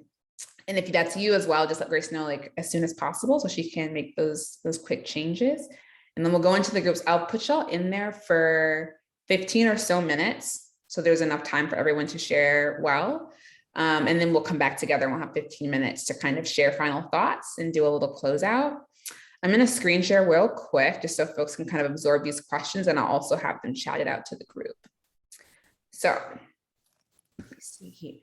if that's you as well, just let Grace know like as soon as possible so she can make those quick changes. And then we'll go into the groups. I'll put y'all in there for 15 or so minutes. So there's enough time for everyone to share well. And then we'll come back together and we'll have 15 minutes to kind of share final thoughts and do a little closeout. I'm going to screen share real quick just so folks can kind of absorb these questions, and I'll also have them chatted out to the group. So let's see here.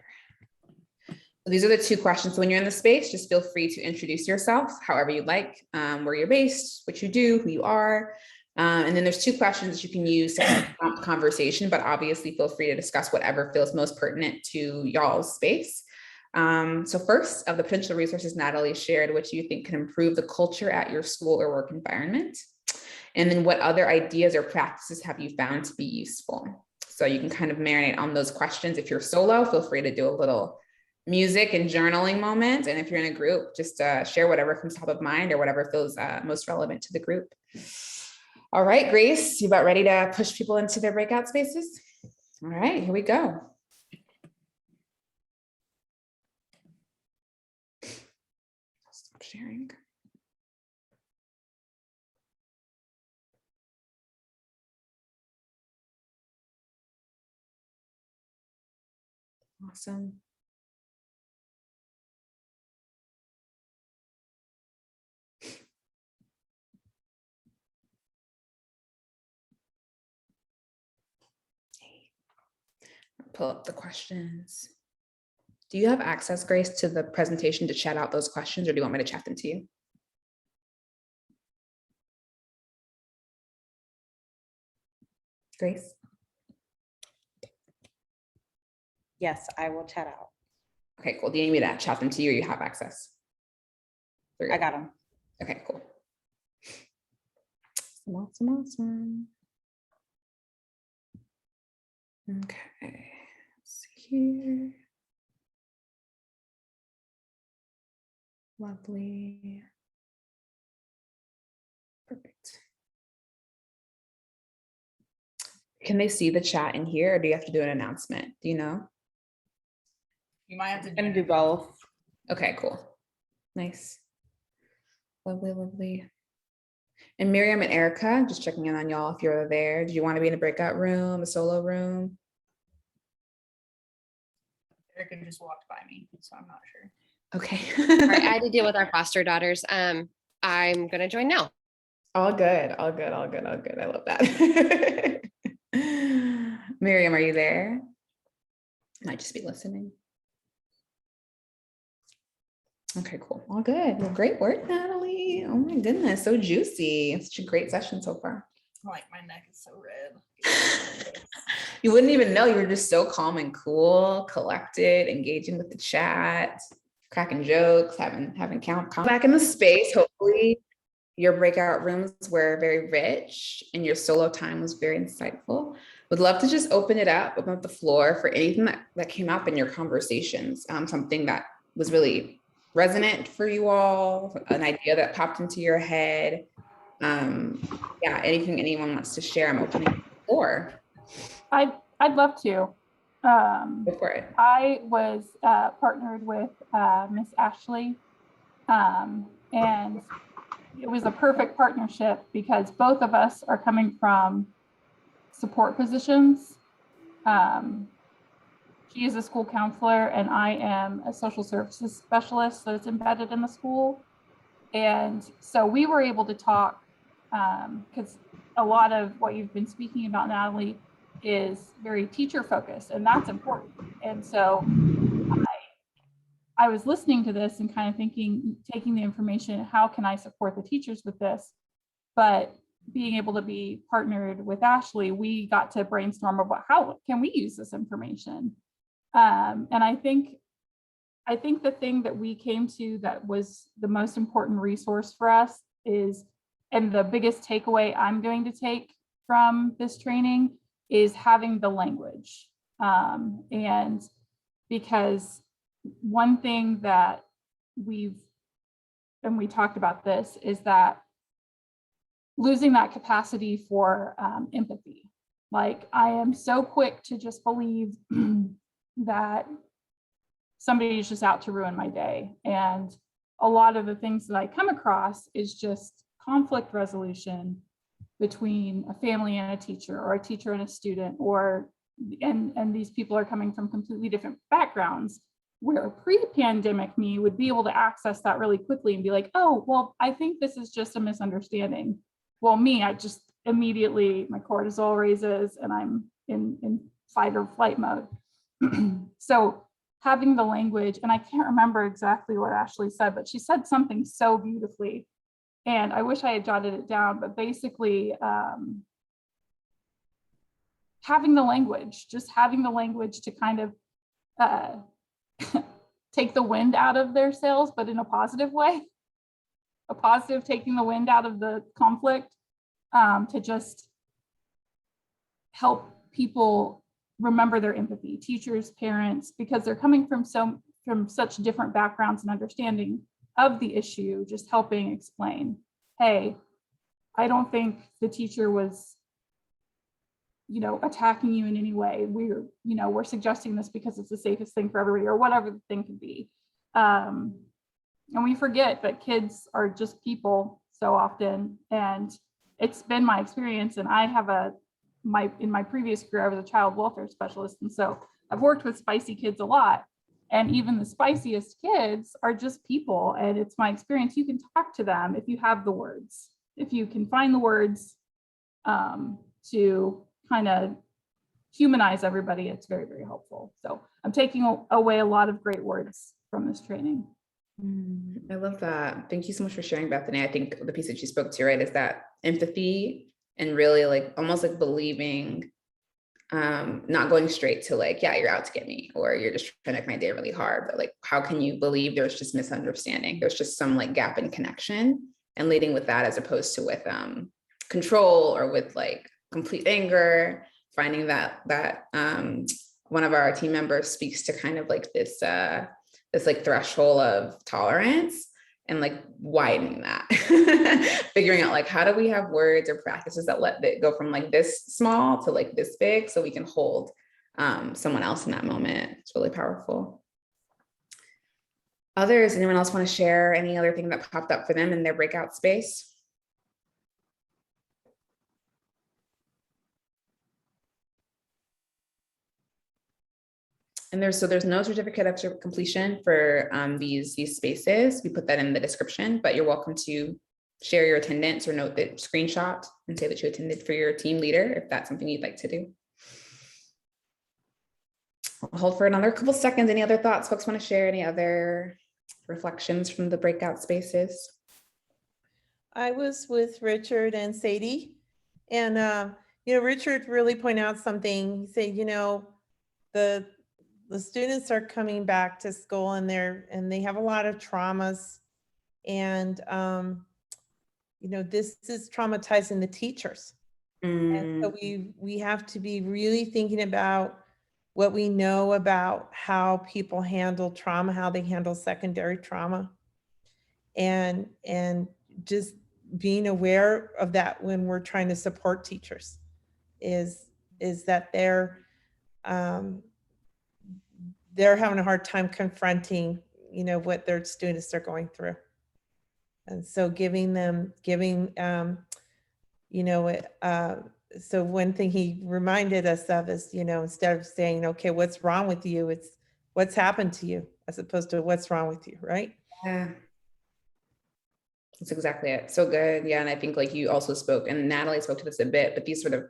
These are the 2 questions. So when you're in the space, just feel free to introduce yourself however you'd like, where you're based, what you do, who you are. And then there's 2 questions that you can use to kind of prompt conversation, but obviously feel free to discuss whatever feels most pertinent to y'all's space. So first, of the potential resources Natalie shared, which you think can improve the culture at your school or work environment? And then what other ideas or practices have you found to be useful? So you can kind of marinate on those questions. If you're solo, feel free to do a little music and journaling moment. And if you're in a group, just share whatever comes top of mind or whatever feels most relevant to the group. All right, Grace, you about ready to push people into their breakout spaces? All right, here we go. Stop sharing. Awesome. Pull up the questions. Do you have access, Grace, to the presentation to chat out those questions, or do you want me to chat them to you? Grace? Yes, I will chat out. Okay, cool. Do you need me to chat them to you, or you have access? I got them. Okay, cool. Awesome. Okay, let's see here. Lovely. Perfect. Can they see the chat in here, or do you have to do an announcement? Do you know? You might have to I'm gonna do both. Okay, cool. Nice. Lovely, lovely. And Miriam and Erica, just checking in on y'all if you're there. Do you want to be in a breakout room, a solo room? Erica just walked by me, so I'm not sure. Okay. All right, I had to deal with our foster daughters. I'm gonna join now. All good, all good, all good, all good. I love that. Miriam, are you there? Might just be listening. Okay, cool. All good. Well, great work, Natalie. Oh my goodness, so juicy. Such a great session so far. Like my neck is so red. You wouldn't even know. You were just so calm and cool, collected, engaging with the chat, cracking jokes, having count back in the space. Hopefully your breakout rooms were very rich and your solo time was very insightful. Would love to just open up the floor for anything that came up in your conversations, something that was really resonant for you all, an idea that popped into your head. Yeah, anything anyone wants to share, I'm opening the floor. I'd love to. Go for it. I was partnered with Miss Ashley, and it was a perfect partnership because both of us are coming from support positions. She is a school counselor and I am a social services specialist that's embedded in the school. And so we were able to talk because a lot of what you've been speaking about, Natalie, is very teacher focused, and that's important. And so I was listening to this and kind of thinking, taking the information, how can I support the teachers with this? But being able to be partnered with Ashley, we got to brainstorm about how can we use this information. And I think the thing that we came to that was the most important resource for us is, and the biggest takeaway I'm going to take from this training is having the language. And because one thing that we talked about this, is that losing that capacity for empathy. Like, I am so quick to just believe that somebody is just out to ruin my day. And a lot of the things that I come across is just conflict resolution between a family and a teacher, or a teacher and a student, and these people are coming from completely different backgrounds, where pre-pandemic me would be able to access that really quickly and be like, oh, well, I think this is just a misunderstanding. Well, me, I just immediately, my cortisol raises and I'm in fight or flight mode. So having the language, and I can't remember exactly what Ashley said, but she said something so beautifully, and I wish I had jotted it down, but basically having the language, just having the language to kind of take the wind out of their sails, but in a positive way, a positive taking the wind out of the conflict, to just help people remember their empathy, teachers, parents, because they're coming from such different backgrounds and understanding of the issue, just helping explain, hey, I don't think the teacher was, attacking you in any way. We're suggesting this because it's the safest thing for everybody, or whatever the thing could be. And we forget that kids are just people so often. And it's been my experience, and I have in my previous career, I was a child welfare specialist. And so I've worked with spicy kids a lot, and even the spiciest kids are just people. And it's my experience, you can talk to them if you have the words, if you can find the words to kind of humanize everybody, it's very, very helpful. So I'm taking away a lot of great words from this training. I love that. Thank you so much for sharing, Bethany. I think the piece that you spoke to, right, is that empathy, and really like almost like believing, not going straight to like, yeah, you're out to get me, or you're just trying to make my day really hard, but like, how can you believe there's just misunderstanding? There's just some like gap in connection, and leading with that, as opposed to with control, or with like complete anger. Finding that one of our team members speaks to kind of like this like threshold of tolerance, and like widening that, figuring out like, how do we have words or practices that let it go from like this small to like this big, so we can hold someone else in that moment. It's really powerful. Others, anyone else want to share any other thing that popped up for them in their breakout space? And there's no certificate of completion for these spaces. We put that in the description, but you're welcome to share your attendance, or note that screenshot and say that you attended for your team leader, if that's something you'd like to do. I'll hold for another couple seconds. Any other thoughts folks want to share? Any other reflections from the breakout spaces? I was with Richard and Sadie, and Richard really pointed out something. He said, the students are coming back to school, and they have a lot of traumas, and this is traumatizing the teachers. And so we have to be really thinking about what we know about how people handle trauma, how they handle secondary trauma, and just being aware of that when we're trying to support teachers is that they're having a hard time confronting, what their students are going through. And so so one thing he reminded us of is, instead of saying, okay, what's wrong with you? It's what's happened to you, as opposed to what's wrong with you, right? Yeah. That's exactly it. So good. Yeah. And I think like you also spoke, and Natalie spoke to this a bit, but these sort of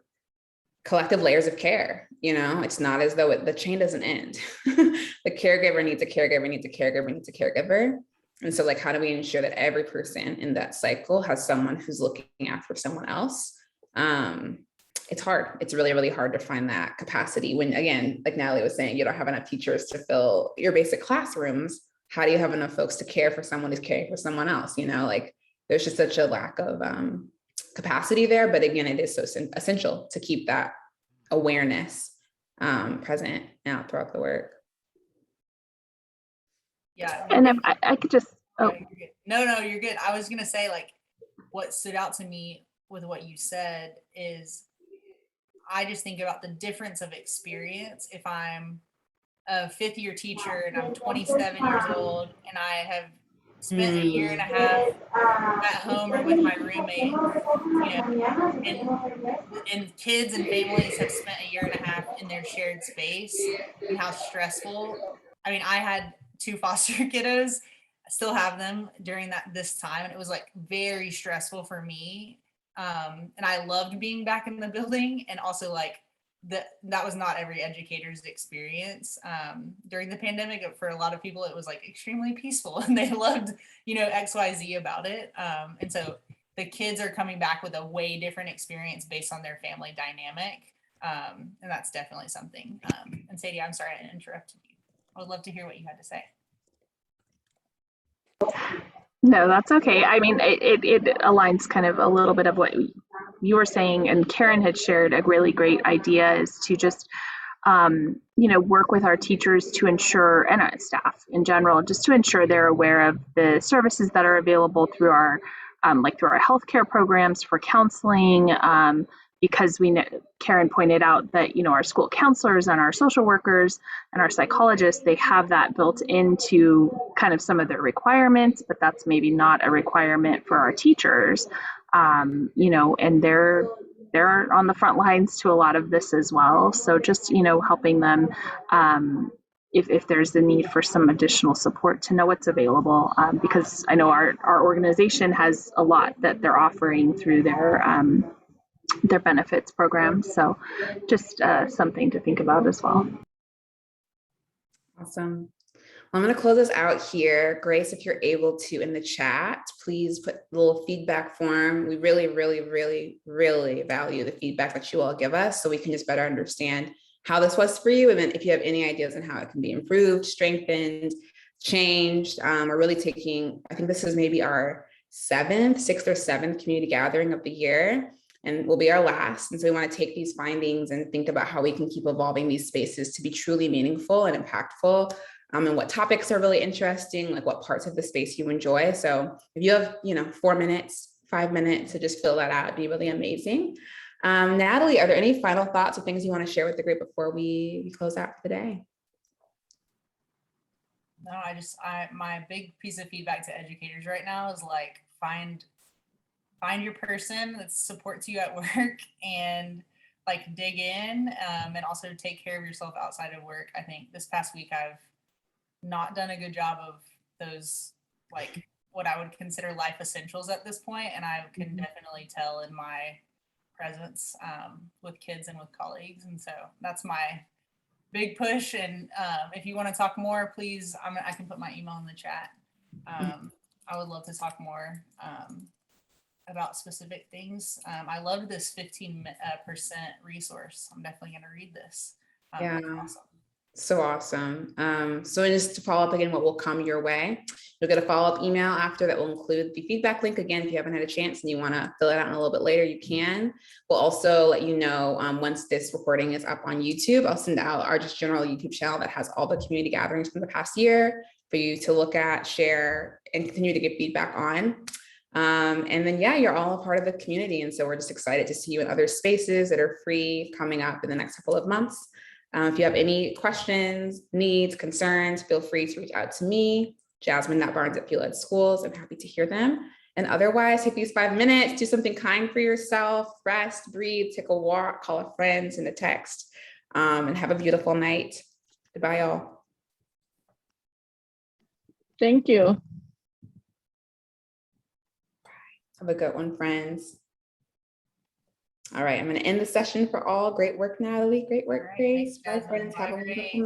collective layers of care, it's not as though the chain doesn't end. The caregiver needs a caregiver, needs a caregiver, needs a caregiver. And so like, how do we ensure that every person in that cycle has someone who's looking after someone else? It's hard. It's really, really hard to find that capacity when, again, like Natalie was saying, you don't have enough teachers to fill your basic classrooms. How do you have enough folks to care for someone who's caring for someone else? Like there's just such a lack of capacity there. But again, it is so essential to keep that awareness present now throughout the work. Yeah. And if I could just, Yeah, oh, you're good. No, you're good. I was gonna say, like, what stood out to me with what you said is I just think about the difference of experience. If I'm a fifth year teacher and I'm 27 years old and I have spent a year and a half at home or with my roommates, you know, and kids and families have spent a year and a half in their shared space, and how stressful. I mean, I had 2 foster kiddos. I still have them during this time, and it was like very stressful for me. And I loved being back in the building, and also like that was not every educator's experience during the pandemic. For a lot of people, it was like extremely peaceful, and they loved, XYZ about it. And so the kids are coming back with a way different experience based on their family dynamic. And that's definitely something. And Sadie, I'm sorry I interrupted you. I would love to hear what you had to say. no, that's okay. I mean, it aligns kind of a little bit of what you were saying, and Karen had shared a really great idea is to just, work with our teachers to ensure, and our staff in general, just to ensure they're aware of the services that are available through our, through our healthcare programs for counseling, because we know, Karen pointed out that, our school counselors and our social workers and our psychologists, they have that built into kind of some of their requirements, but that's maybe not a requirement for our teachers, and they're on the front lines to a lot of this as well. So just, helping them, if there's the need for some additional support, to know what's available, because I know our organization has a lot that they're offering through their benefits program. So just something to think about as well. Awesome. I'm going to close this out here. Grace, if you're able to, in the chat, please put a little feedback form. We really, really, really, really value the feedback that you all give us, so we can just better understand how this was for you. And then if you have any ideas on how it can be improved, strengthened, changed, we're really taking, I think this is maybe our 6th or 7th community gathering of the year, and will be our last. And so we want to take these findings and think about how we can keep evolving these spaces to be truly meaningful and impactful. And what topics are really interesting, like what parts of the space you enjoy. So if you have, 4 minutes, 5 minutes to just fill that out, it'd be really amazing. Natalie, are there any final thoughts or things you want to share with the group before we close out for the day? No, my big piece of feedback to educators right now is like, find your person that supports you at work, and like dig in, and also take care of yourself outside of work. I think this past week I've not done a good job of those, like what I would consider life essentials at this point. And I can definitely tell in my presence with kids and with colleagues. And so that's my big push. And if you want to talk more, please, I can put my email in the chat. I would love to talk more about specific things. I love this 15% resource. I'm definitely going to read this. Yeah. Awesome. So awesome. So just to follow up again, what will come your way, you'll get a follow-up email after that will include the feedback link. Again, if you haven't had a chance and you want to fill it out in a little bit later, you can. We'll also let you know once this recording is up on YouTube, I'll send out our just general YouTube channel that has all the community gatherings from the past year for you to look at, share, and continue to give feedback on. And then, yeah, you're all a part of the community. And so we're just excited to see you in other spaces that are free coming up in the next couple of months. If you have any questions, needs, concerns, feel free to reach out to me, Jasmine.Barnes@Feel Schools. I'm happy to hear them. And otherwise, take these 5 minutes, do something kind for yourself, rest, breathe, take a walk, call a friend, send a text, and have a beautiful night. Goodbye, all. Thank you. Have a good one, friends. All right, I'm going to end the session for all. Great work, Natalie. Great work, All right, Grace. thanks, Bye, Jasmine. friends. Have a Bye, wonderful Grace. night.